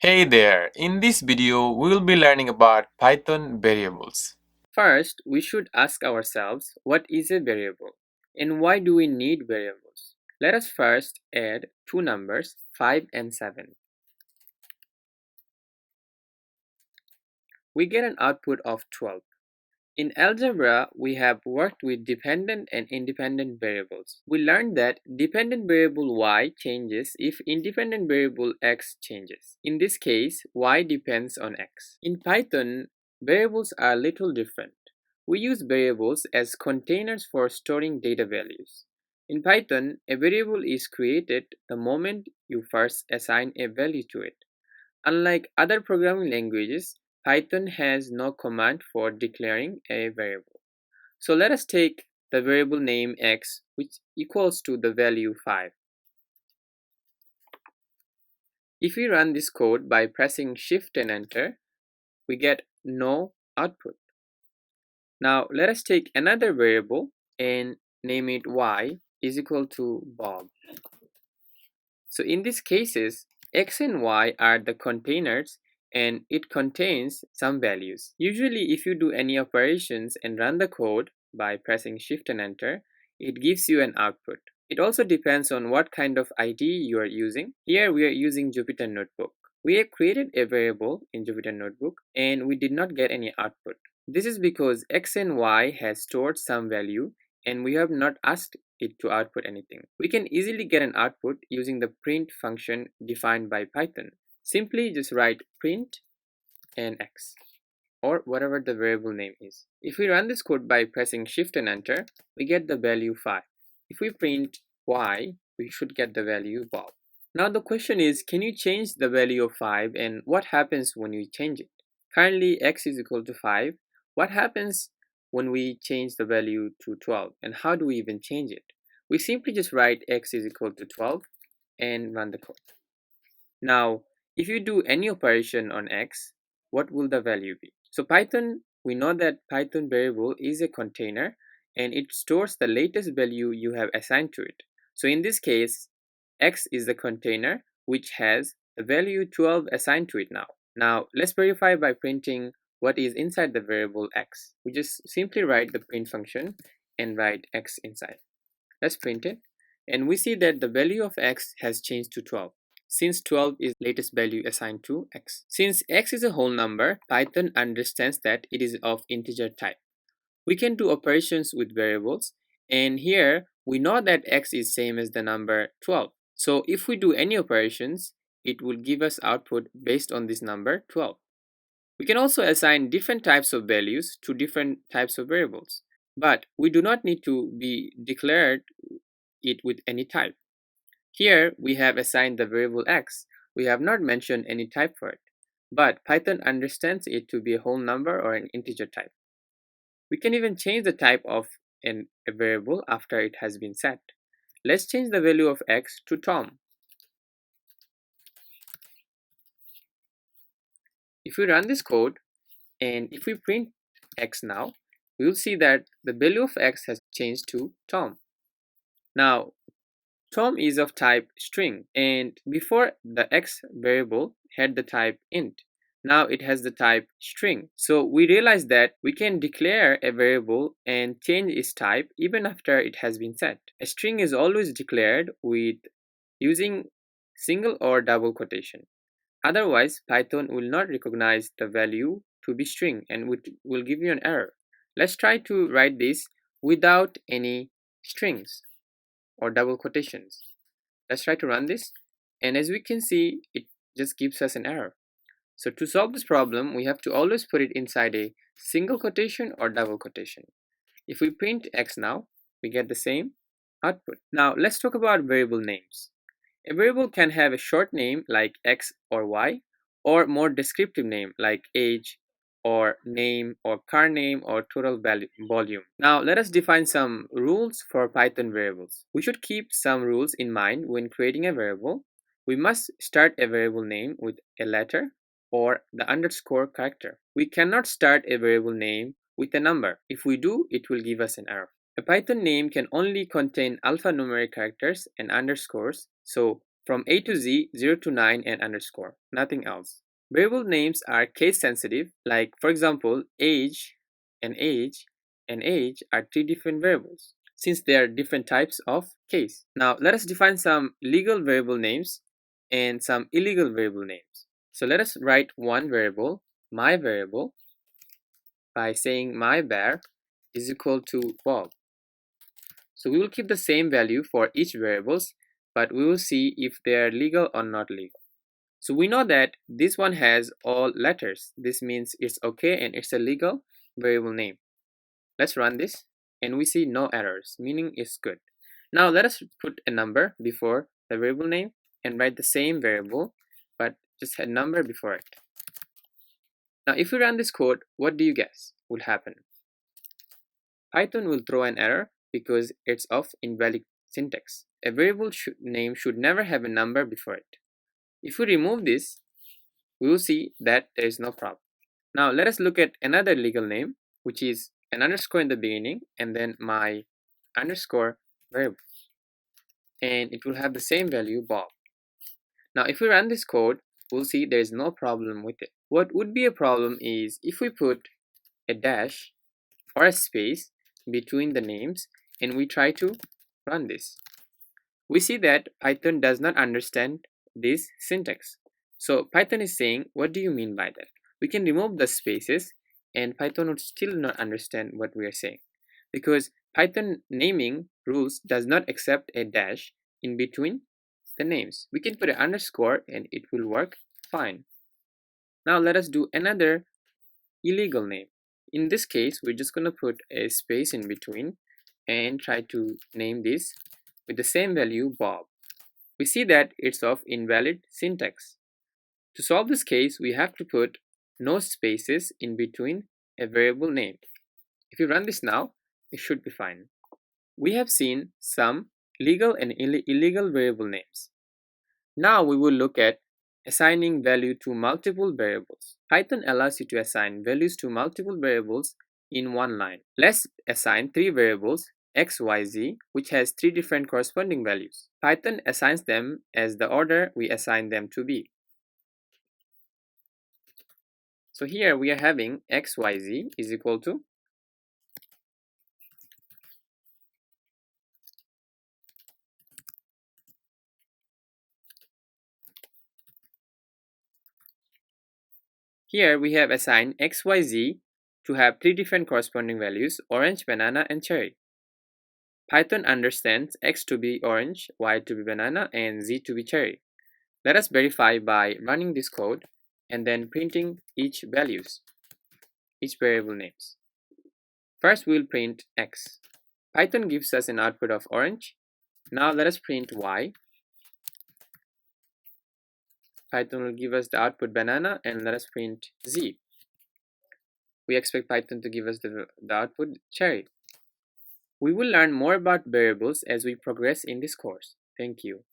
Hey there, in this video we will be learning about Python variables. First, we should ask ourselves what is a variable and why do we need variables. Let us first add two numbers 5 and 7. We get an output of 12. In algebra, we have worked with dependent and independent variables. We learned that dependent variable y changes if independent variable x changes. In this case, y depends on x. In Python, variables are a little different. We use variables as containers for storing data values. In Python, a variable is created the moment you first assign a value to it. Unlike other programming languages, Python has no command for declaring a variable. So let us take the variable name x, which equals to the value 5. If we run this code by pressing Shift and Enter, we get no output. Now let us take another variable and name it y is equal to Bob. So in these cases, x and y are the containers and it contains some values. Usually if you do any operations and run the code by pressing Shift and Enter, it gives you an output. It also depends on what kind of IDE you are using. Here we are using Jupyter Notebook. We have created a variable in Jupyter Notebook and we did not get any output. This is because x and y has stored some value and we have not asked it to output anything. We can easily get an output using the print function defined by Python. Simply just write print and x or whatever the variable name is. If we run this code by pressing Shift and Enter, we get the value 5. If we print y, we should get the value Bob. Now the question is, can you change the value of 5 and what happens when you change it? Currently x is equal to 5. What happens when we change the value to 12 and how do we even change it? We simply just write x is equal to 12 and run the code. Now if you do any operation on x, what will the value be? So Python, we know that Python variable is a container and it stores the latest value you have assigned to it. So in this case, x is the container which has the value 12 assigned to it now. Now let's verify by printing what is inside the variable x. We just simply write the print function and write x inside. Let's print it and we see that the value of x has changed to 12. Since 12 is latest value assigned to x. Since x is a whole number, Python understands that it is of integer type. We can do operations with variables and here we know that x is same as the number 12. So if we do any operations, it will give us output based on this number 12. We can also assign different types of values to different types of variables, but we do not need to be declared it with any type. Here we have assigned the variable x. We have not mentioned any type for it, but Python understands it to be a whole number or an integer type. We can even change the type of a variable after it has been set. Let's change the value of x to Tom. If we run this code and if we print x now, we will see that the value of x has changed to Tom. Now, Tom is of type string and before the x variable had the type int. Now it has the type string. So we realize that we can declare a variable and change its type even after it has been set. A string is always declared with using single or double quotation. Otherwise, Python will not recognize the value to be string and will give you an error. Let's try to write this without any strings or double quotations. Let's try to run this and as we can see, it just gives us an error. So to solve this problem, we have to always put it inside a single quotation or double quotation. If we print x now, we get the same output. Now let's talk about variable names. A variable can have a short name like x or y, or more descriptive name like age or name or car name or total volume. Now let us define some rules for Python variables. We should keep some rules in mind when creating a variable. We must start a variable name with a letter or the underscore character. We cannot start a variable name with a number. If we do, it will give us an error. A Python name can only contain alphanumeric characters and underscores, so from A to Z, 0 to 9 and underscore, nothing else. Variable names are case sensitive, like for example, age and age and age are three different variables since they are different types of case. Now let us define some legal variable names and some illegal variable names. So let us write one variable, my variable, by saying my var is equal to Bob. So we will keep the same value for each variables, but we will see if they are legal or not legal. So we know that this one has all letters. This means it's okay and it's a legal variable name. Let's run this and we see no errors, meaning it's good. Now let us put a number before the variable name and write the same variable, but just a number before it. Now if we run this code, what do you guess will happen? Python will throw an error because it's of invalid syntax. A variable name should never have a number before it. If we remove this, we will see that there is no problem. Now let us look at another legal name, which is an underscore in the beginning and then my underscore variable. And it will have the same value, Bob. Now if we run this code, we'll see there is no problem with it. What would be a problem is if we put a dash or a space between the names and we try to run this. We see that Python does not understand this syntax. So Python is saying, what do you mean by that? We can remove the spaces and Python would still not understand what we are saying because Python naming rules does not accept a dash in between the names. We can put an underscore and it will work fine. Now let us do another illegal name. In this case, we're just going to put a space in between and try to name this with the same value, Bob. We see that it's of invalid syntax. To solve this case, we have to put no spaces in between a variable name. If you run this now, it should be fine. We have seen some legal and illegal variable names. Now we will look at assigning value to multiple variables. Python allows you to assign values to multiple variables in one line. Let's assign three variables x, y, z, which has three different corresponding values. Python assigns them as the order we assign them to be. So here we are having x, y, z is equal to here we have assigned x, y, z to have three different corresponding values, orange, banana, and cherry. Python understands x to be orange, y to be banana, and z to be cherry. Let us verify by running this code and then printing each variable names. First we will print x. Python gives us an output of orange. Now let us print y. Python will give us the output banana, and let us print z. We expect Python to give us the output cherry. We will learn more about variables as we progress in this course. Thank you.